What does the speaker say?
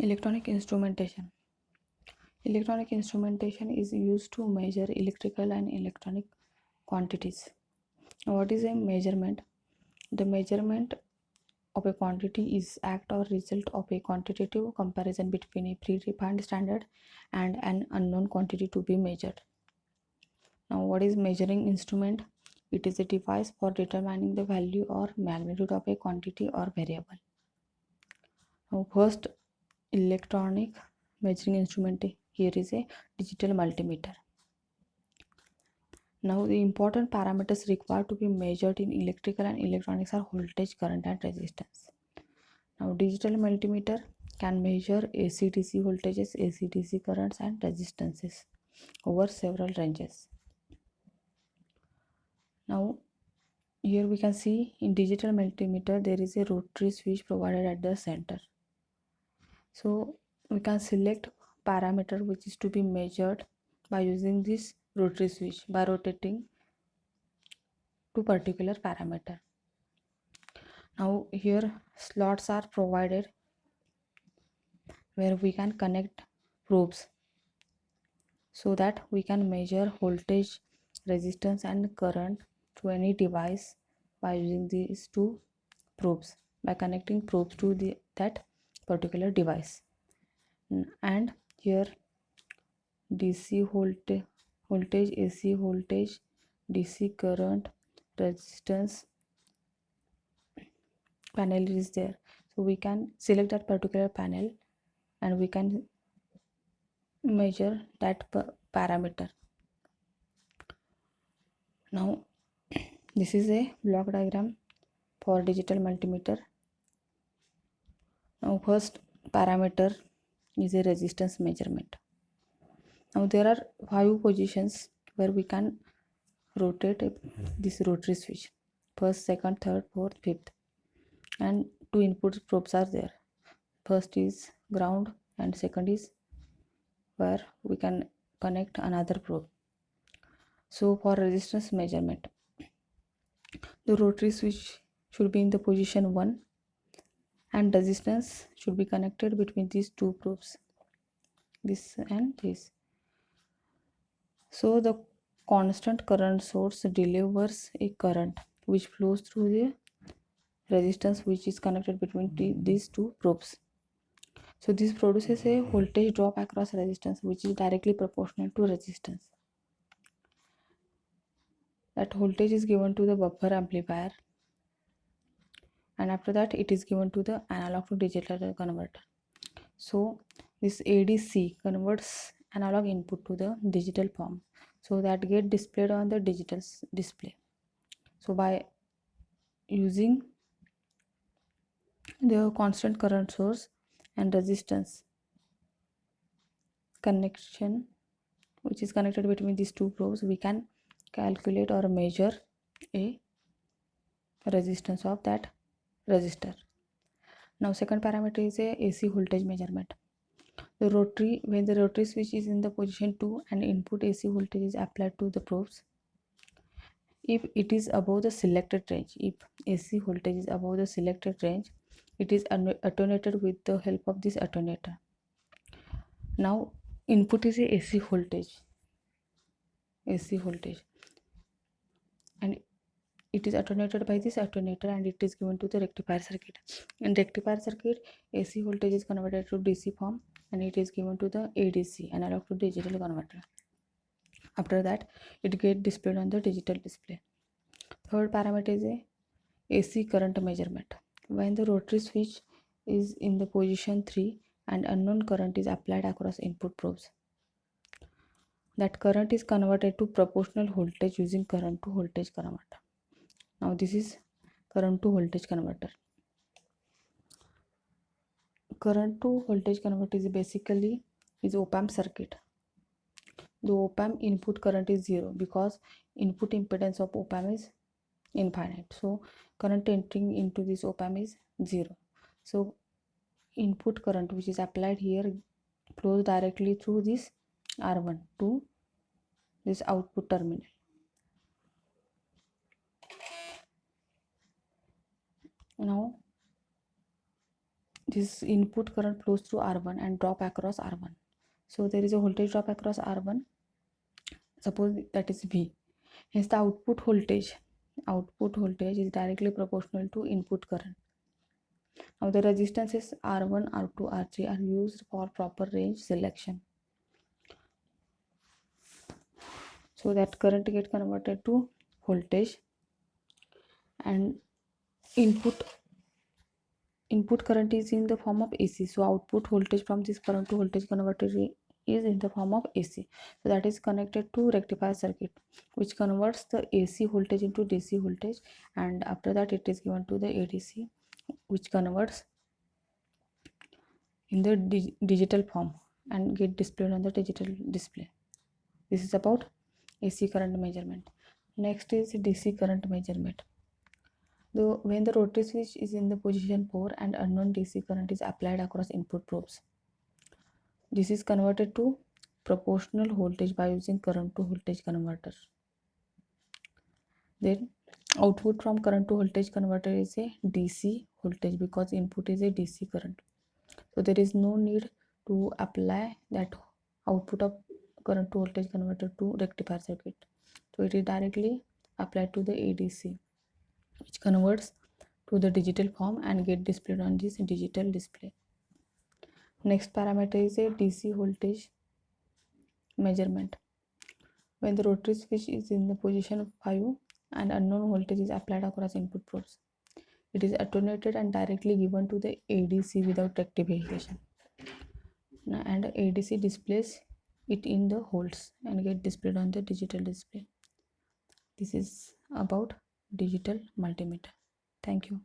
Electronic instrumentation. Electronic instrumentation is used to measure electrical and electronic quantities. What is a measurement? The measurement of a quantity is act or result of a quantitative comparison between a predefined standard and an unknown quantity to be measured. Now, what is measuring instrument? It is a device for determining the value or magnitude of a quantity or variable. Now, first electronic measuring instrument, here is a digital multimeter. Now, the important parameters required to be measured in electrical and electronics are voltage, current, and resistance. Now, digital multimeter can measure AC/DC voltages, AC/DC currents, and resistances over several ranges. Now, here we can see in digital multimeter there is a rotary switch provided at the center. So, we can select parameter which is to be measured by using this rotary switch by rotating to particular parameter. Now here slots are provided where we can connect probes so that we can measure voltage, resistance, and current to any device by using these two probes, by connecting probes to that particular device. And here DC voltage, AC voltage, DC current, resistance panel is there. So we can select that particular panel and we can measure that parameter. Now this is a block diagram for digital multimeter. Now first parameter is a resistance measurement. Now there are 5 positions where we can rotate this rotary switch: first, second, third, fourth, fifth, and 2 input probes are there. First is ground and second is where we can connect another probe. So for resistance measurement, the rotary switch should be in the position 1 and resistance should be connected between these two probes, this and this. So the constant current source delivers a current which flows through the resistance which is connected between these two probes. So this produces a voltage drop across resistance which is directly proportional to resistance. That voltage is given to the buffer amplifier, and after that it is given to the analog to digital converter. So this ADC converts analog input to the digital form, so that get displayed on the digital display. So by using the constant current source and resistance connection which is connected between these two probes, we can calculate or measure a resistance of that resistor. Now second parameter is a AC voltage measurement. When the rotary switch is in the position 2 and input AC voltage is applied to the probes, if it is above the selected range, if AC voltage is above the selected range, it is attenuated with the help of this attenuator. Now input is a AC voltage, and it is attenuated by this attenuator and it is given to the rectifier circuit. In rectifier circuit, AC voltage is converted to DC form and it is given to the ADC, analog to digital converter. After that it gets displayed on the digital display. Third parameter is a AC current measurement. When the rotary switch is in the position 3 and unknown current is applied across input probes, that current is converted to proportional voltage using current to voltage converter. Now this is current to voltage converter. Current to voltage converter is basically op-amp circuit. The op-amp input current is 0 because input impedance of op-amp is infinite. So current entering into this op-amp is 0. So input current which is applied here flows directly through this R1 to this output terminal. Now this input current flows through R1 and drop across R1. So there is a voltage drop across R1, suppose that is V. Hence the output voltage is directly proportional to input current. Now the resistances R1, R2, R3 are used for proper range selection. So that current get converted to voltage, and input current is in the form of AC. So output voltage from this current to voltage converter is in the form of AC. So that is connected to rectifier circuit, which converts the AC voltage into DC voltage, and after that it is given to the ADC, which converts in the digital form and get displayed on the digital display. This is about AC current measurement. Next is DC current measurement. When the rotary switch is in the position 4 and unknown DC current is applied across input probes, this is converted to proportional voltage by using current to voltage converter. Then output from current to voltage converter is a DC voltage because input is a DC current. So there is no need to apply that output of current to voltage converter to rectifier circuit. So it is directly applied to the ADC, which converts to the digital form and get displayed on this digital display. Next parameter is a DC voltage measurement. When the rotary switch is in the position 5 and unknown voltage is applied across input probes, it is attenuated and directly given to the ADC without rectification. And ADC displays it in the holes and get displayed on the digital display. This is about digital multimeter. Thank you.